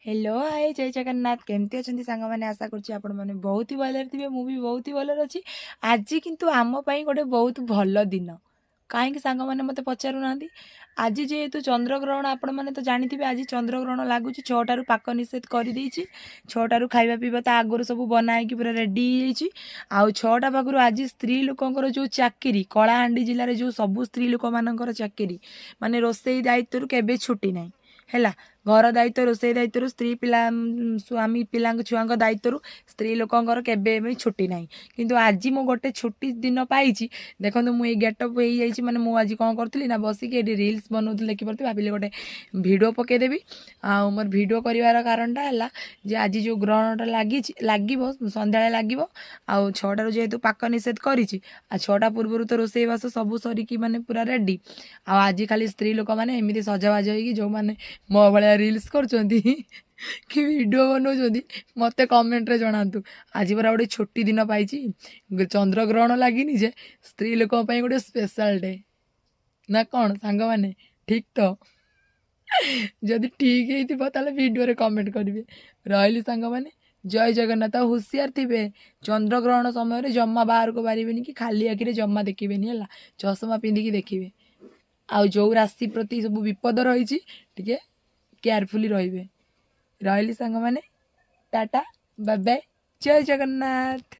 Hello hi जय जगन्नाथ केमती अच्छा सांग मैंने आशा करुँच आपण मैंने बहुत ही भलरे थे मुझे बहुत ही भलर अच्छी आज किंतु आम गोटे बहुत भल दिन कहीं सांग मैंने मत पचारू ना आज जेहेतु चंद्रग्रहण आपण मैंने तो जानी आज चंद्रग्रहण लगुच 6टारू पाक निषेध कर 6टारू खाଇବା पीवा तो आगुरी सब बनाई पूरा रेडी आउ 6टा पाखु आज स्त्री लोकर जो चाकरी कलाहांडी जिले में जो सब स्त्री लोक मान चाकरी माने रोसई दायित्व केबे छुट्टी ना है घर दायित्व रोसई दायित्व स्त्री पिला स्वामी पिला छुआ दायित्व स्त्री लोकर केबे छुट्टी ना किंतु आज मु गोटे छुट्टी दिन पाई देखो मुझे गेटअप हो माने मु आज कौन करी ना बसिक रिल्स बनाऊली देखिपी भाविले गोटे भिडियो पकईदेवी आ मोर भिडियो कर कारणटा है जे आज जो ग्रहणटा लगे सन्ध्या लगे आउ 6टारू जेहेतु पाक निषेध कर 6टा पूर्व तो रोसई बास सब सरिकी माने पूरा रेडी आज खाली स्त्री लोक मैंने एमती सजबाज हो जो मैंने मो भाया रिल्स कर कि वीडियो बनाऊँ मत कमेंट रे जनातु आज पूरा गोटे छुट्टी दिन पाई चंद्रग्रहण लगिनी जे स्त्री लोक गोटे स्पेशल डे ना कौन सांग माने ठीक तो जदि ठीक होता वीडियो कमेंट करेंगे रही सांग माने जय जगन्नाथ हुशियार थे चंद्रग्रहण समय जमा बाहर को बारे कि खाली आखिरे जमा देखिए है चषमा पिंधिकी देखिए आउ जो राशि प्रति सब विपद रही केयरफुली रही सांग माने टाटा बाय बाय जय जगन्नाथ।